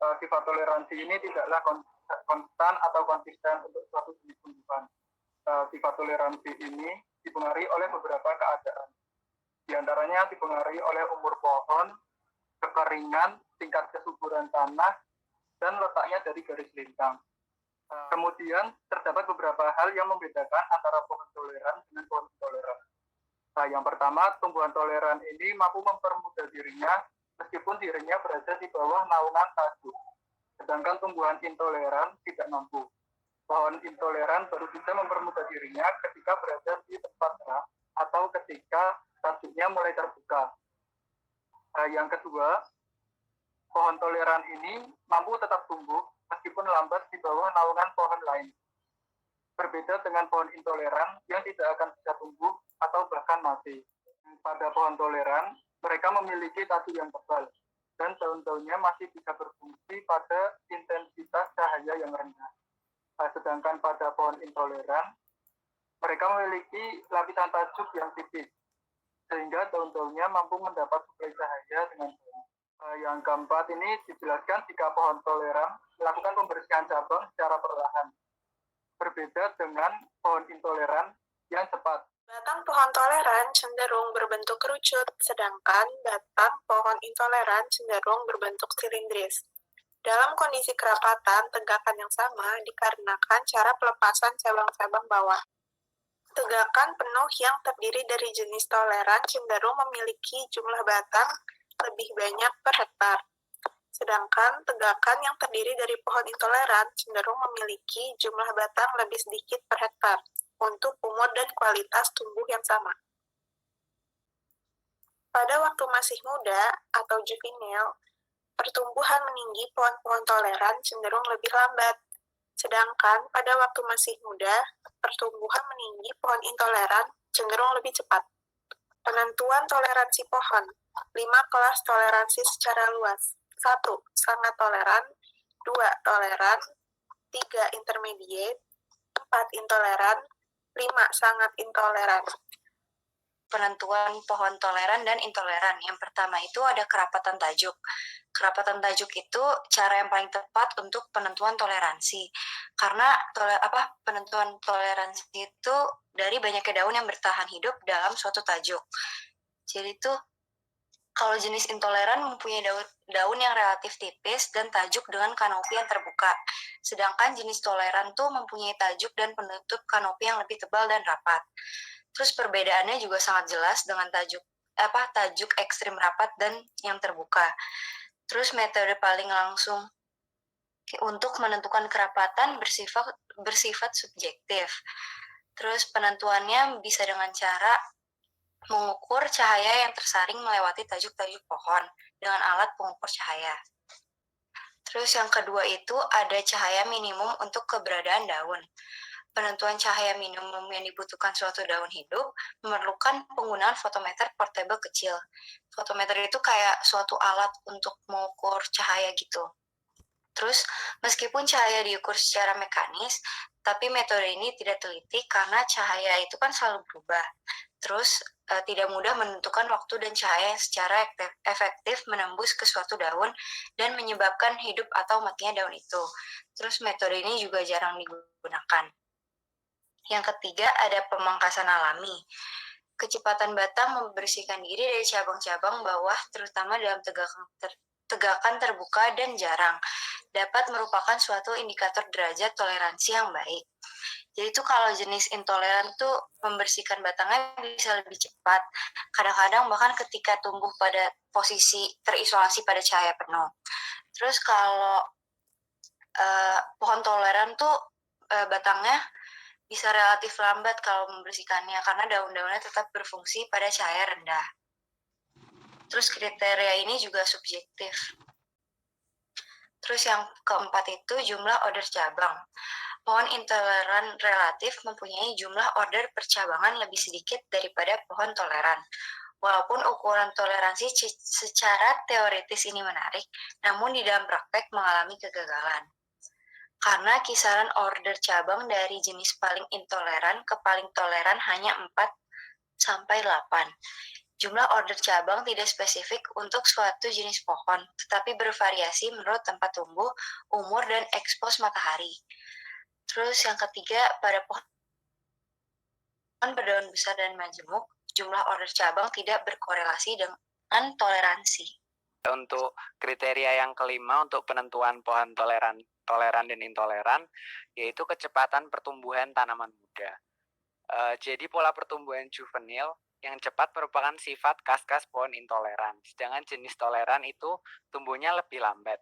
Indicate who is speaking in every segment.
Speaker 1: sifat toleransi ini tidaklah konstan atau konsisten untuk suatu jenis tumbuhan. Sifat toleransi ini dipengaruhi oleh beberapa keadaan. Di antaranya dipengaruhi oleh umur pohon, kekeringan, tingkat kesuburan tanah, dan letaknya dari garis lintang. Kemudian terdapat beberapa hal yang membedakan antara pohon toleran dengan pohon intoleran. Yang pertama, tumbuhan toleran ini mampu mempermudah dirinya meskipun dirinya berada di bawah naungan tajuk. Sedangkan tumbuhan intoleran tidak mampu. Pohon intoleran baru bisa mempermudah dirinya ketika berada di tempat terang atau ketika tajuknya mulai terbuka. Yang kedua, pohon toleran ini mampu tetap tumbuh meskipun lambat di bawah naungan pohon lain. Berbeda dengan pohon intoleran yang tidak akan bisa tumbuh atau bahkan mati. Pada pohon toleran, mereka memiliki tajuk yang tebal dan daun-daunnya masih bisa berfungsi pada intensitas cahaya yang rendah. Sedangkan pada pohon intoleran, mereka memiliki lapisan tajuk yang tipis, sehingga daun-daunnya mampu mendapat suplai cahaya dengan baik. Yang keempat ini dijelaskan jika pohon toleran melakukan pembersihan cabang secara perlahan. Berbeda dengan pohon intoleran yang cepat.
Speaker 2: Batang pohon toleran cenderung berbentuk kerucut, sedangkan batang pohon intoleran cenderung berbentuk silindris. Dalam kondisi kerapatan, tegakan yang sama dikarenakan cara pelepasan cabang-cabang bawah. Tegakan penuh yang terdiri dari jenis toleran cenderung memiliki jumlah batang lebih banyak per hektar. Sedangkan tegakan yang terdiri dari pohon intoleran cenderung memiliki jumlah batang lebih sedikit per hektar untuk umur dan kualitas tumbuh yang sama. Pada waktu masih muda atau juvenil, pertumbuhan meninggi pohon-pohon toleran cenderung lebih lambat. Sedangkan pada waktu masih muda, pertumbuhan meninggi pohon intoleran cenderung lebih cepat. Penentuan toleransi pohon. 5 kelas toleransi secara luas. 1. Sangat toleran. 2. Toleran. 3. Intermediate. 4. Intoleran. 5. Sangat intoleran.
Speaker 3: Penentuan pohon toleran dan intoleran. Yang pertama itu ada kerapatan tajuk. Kerapatan tajuk itu cara yang paling tepat untuk penentuan toleransi. Karena penentuan toleransi itu dari banyaknya daun yang bertahan hidup dalam suatu tajuk. Jadi itu kalau jenis intoleran mempunyai daun yang relatif tipis dan tajuk dengan kanopi yang terbuka. Sedangkan jenis toleran tuh mempunyai tajuk dan penutup kanopi yang lebih tebal dan rapat. Terus perbedaannya juga sangat jelas dengan tajuk ekstrim rapat dan yang terbuka. Terus metode paling langsung untuk menentukan kerapatan bersifat subjektif. Terus penentuannya bisa dengan cara mengukur cahaya yang tersaring melewati tajuk-tajuk pohon dengan alat pengukur cahaya. Terus yang kedua itu ada cahaya minimum untuk keberadaan daun. Penentuan cahaya minimum yang dibutuhkan suatu daun hidup memerlukan penggunaan fotometer portable kecil. Fotometer itu kayak suatu alat untuk mengukur cahaya gitu. Terus, meskipun cahaya diukur secara mekanis, tapi metode ini tidak teliti karena cahaya itu kan selalu berubah. Terus, tidak mudah menentukan waktu dan cahaya yang secara efektif menembus ke suatu daun dan menyebabkan hidup atau matinya daun itu. Terus, metode ini juga jarang digunakan. Yang ketiga, ada pemangkasan alami. Kecepatan batang membersihkan diri dari cabang-cabang bawah, terutama dalam tegakan terbuka dan jarang, dapat merupakan suatu indikator derajat toleransi yang baik. Jadi itu kalau jenis intoleran tuh membersihkan batangnya bisa lebih cepat. Kadang-kadang bahkan ketika tumbuh pada posisi terisolasi pada cahaya penuh. Terus kalau pohon toleran tuh batangnya bisa relatif lambat kalau membersihkannya karena daun-daunnya tetap berfungsi pada cahaya rendah. Terus kriteria ini juga subjektif. Terus yang keempat itu jumlah order cabang. Pohon intoleran relatif mempunyai jumlah order percabangan lebih sedikit daripada pohon toleran. Walaupun ukuran toleransi secara teoritis ini menarik, namun di dalam praktek mengalami kegagalan. Karena kisaran order cabang dari jenis paling intoleran ke paling toleran hanya 4-8. Jumlah order cabang tidak spesifik untuk suatu jenis pohon, tetapi bervariasi menurut tempat tumbuh, umur, dan ekspos matahari. Terus yang ketiga, pada pohon berdaun besar dan majemuk, jumlah order cabang tidak berkorelasi dengan toleransi.
Speaker 4: Untuk kriteria yang kelima untuk penentuan pohon toleran dan intoleran, yaitu kecepatan pertumbuhan tanaman muda. Jadi pola pertumbuhan juvenil yang cepat merupakan sifat khas pohon intoleran, sedangkan jenis toleran itu tumbuhnya lebih lambat.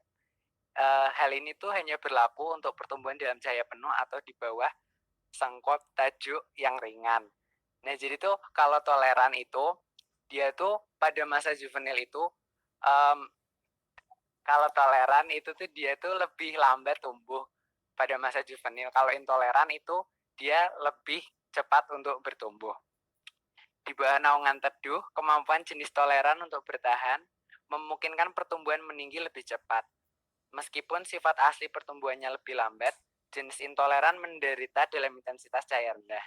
Speaker 4: Hal ini tuh hanya berlaku untuk pertumbuhan dalam cahaya penuh atau di bawah sengkop tajuk yang ringan. Nah, jadi tuh kalau toleran itu dia tuh pada masa juvenil itu kalau toleran itu tuh dia tuh lebih lambat tumbuh pada masa juvenil. Kalau intoleran itu dia lebih cepat untuk bertumbuh. Di bawah naungan teduh, kemampuan jenis toleran untuk bertahan memungkinkan pertumbuhan meninggi lebih cepat. Meskipun sifat asli pertumbuhannya lebih lambat, jenis intoleran menderita dalam intensitas cahaya rendah.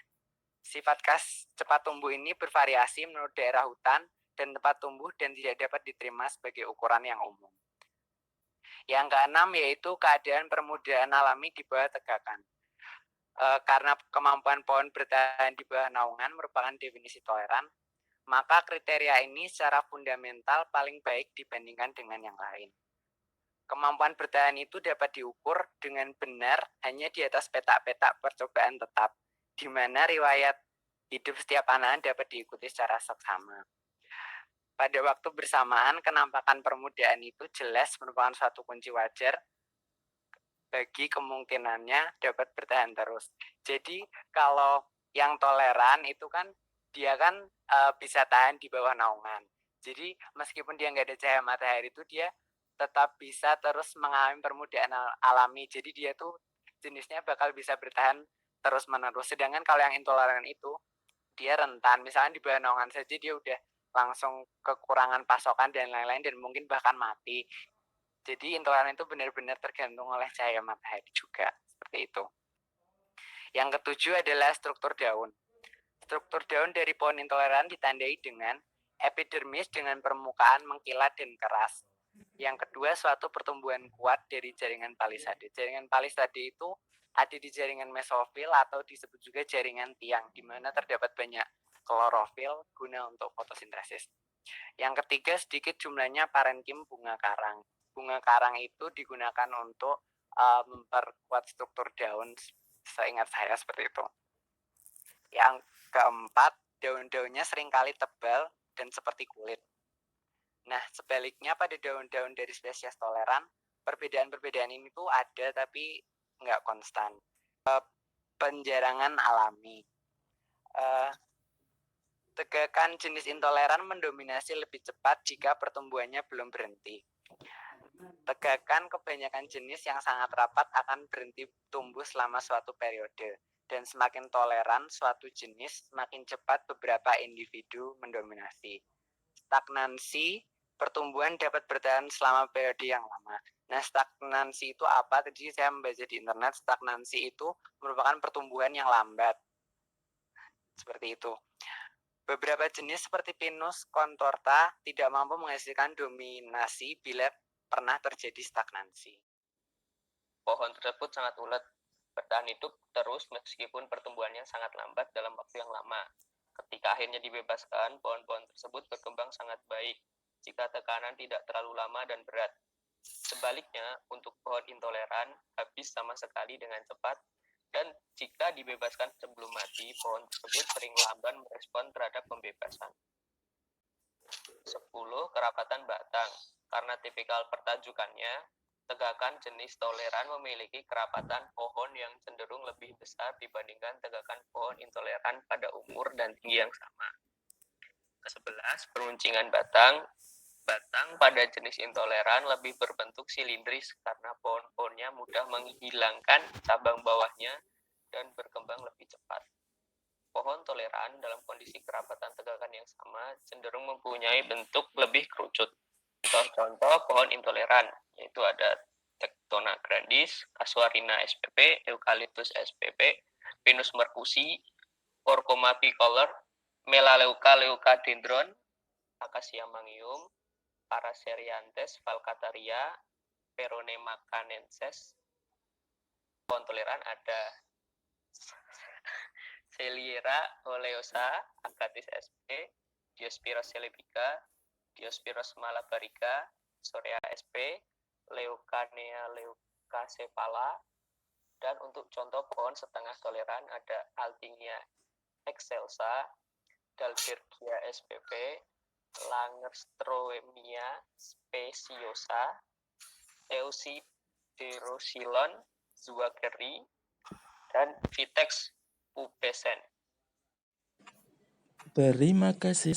Speaker 4: Sifat khas cepat tumbuh ini bervariasi menurut daerah hutan dan tempat tumbuh dan tidak dapat diterima sebagai ukuran yang umum. Yang keenam yaitu keadaan permudahan alami di bawah tegakan. Karena kemampuan pohon bertahan di bawah naungan merupakan definisi toleran, maka kriteria ini secara fundamental paling baik dibandingkan dengan yang lain. Kemampuan bertahan itu dapat diukur dengan benar hanya di atas petak-petak percobaan tetap, di mana riwayat hidup setiap anakan dapat diikuti secara seksama. Pada waktu bersamaan, kenampakan permudahan itu jelas merupakan suatu kunci wajar bagi kemungkinannya dapat bertahan terus. Jadi kalau yang toleran itu kan dia kan bisa tahan di bawah naungan. Jadi meskipun dia nggak ada cahaya matahari itu dia tetap bisa terus mengalami permudahan alami. Jadi dia tuh jenisnya bakal bisa bertahan terus menerus. Sedangkan kalau yang intoleran itu dia rentan. Misalnya di bawah naungan saja dia udah langsung kekurangan pasokan dan lain-lain dan mungkin bahkan mati. Jadi intoleran itu benar-benar tergantung oleh cahaya matahari juga, seperti itu. Yang ketujuh adalah struktur daun. Struktur daun dari pohon intoleran ditandai dengan epidermis dengan permukaan mengkilat dan keras. Yang kedua, suatu pertumbuhan kuat dari jaringan palisade. Jaringan palisade itu ada di jaringan mesofil atau disebut juga jaringan tiang, di mana terdapat banyak klorofil guna untuk fotosintesis. Yang ketiga, sedikit jumlahnya parenkim bunga karang. Bunga karang itu digunakan untuk memperkuat struktur daun, seingat saya seperti itu. Yang keempat, daun-daunnya seringkali tebal dan seperti kulit. Nah, sebaliknya pada daun-daun dari spesies toleran, perbedaan-perbedaan ini tuh ada tapi nggak konstan. Penjarangan alami. Tegakan jenis intoleran mendominasi lebih cepat jika pertumbuhannya belum berhenti. Tegakan kebanyakan jenis yang sangat rapat akan berhenti tumbuh selama suatu periode. Dan semakin toleran suatu jenis, semakin cepat beberapa individu mendominasi. Stagnansi, pertumbuhan dapat bertahan selama periode yang lama. Nah, stagnansi itu apa? Tadi saya membaca di internet, stagnansi itu merupakan pertumbuhan yang lambat. Seperti itu. Beberapa jenis seperti Pinus contorta tidak mampu menghasilkan dominasi bila pernah terjadi stagnansi.
Speaker 5: Pohon tersebut sangat ulet, bertahan hidup terus meskipun pertumbuhannya sangat lambat dalam waktu yang lama. Ketika akhirnya dibebaskan, pohon-pohon tersebut berkembang sangat baik jika tekanan tidak terlalu lama dan berat. Sebaliknya, untuk pohon intoleran habis sama sekali dengan cepat, dan jika dibebaskan sebelum mati, pohon tersebut sering lamban merespon terhadap pembebasan. 10. Kerapatan batang. Karena tipikal pertajukannya, tegakan jenis toleran memiliki kerapatan pohon yang cenderung lebih besar dibandingkan tegakan pohon intoleran pada umur dan tinggi yang sama. Ke-11, peruncingan batang. Batang pada jenis intoleran lebih berbentuk silindris karena pohon-pohonnya mudah menghilangkan cabang bawahnya dan berkembang lebih cepat. Pohon toleran dalam kondisi kerapatan tegakan yang sama cenderung mempunyai bentuk lebih kerucut. Contoh pohon intoleran, yaitu ada Tectona grandis, Casuarina spp, Eucalyptus spp, Pinus mercusi, Orchoma bicolor, Melaleuca leucadendron, Acaciamangium, Paracerianthes falcataria, Peronema canensis. Pohon toleran ada Celyra oleosa, Agathis sp, Diospyros celebica, Diospyros malabarica, Sorea sp, Leucanea leucacephala. Dan untuk contoh pohon setengah toleran ada Altinia excelsa, Dalbergia spp, Langstroemia speciosa, Eusiderosilon zuaggeri, dan Vitex pubescens.
Speaker 6: Terima kasih.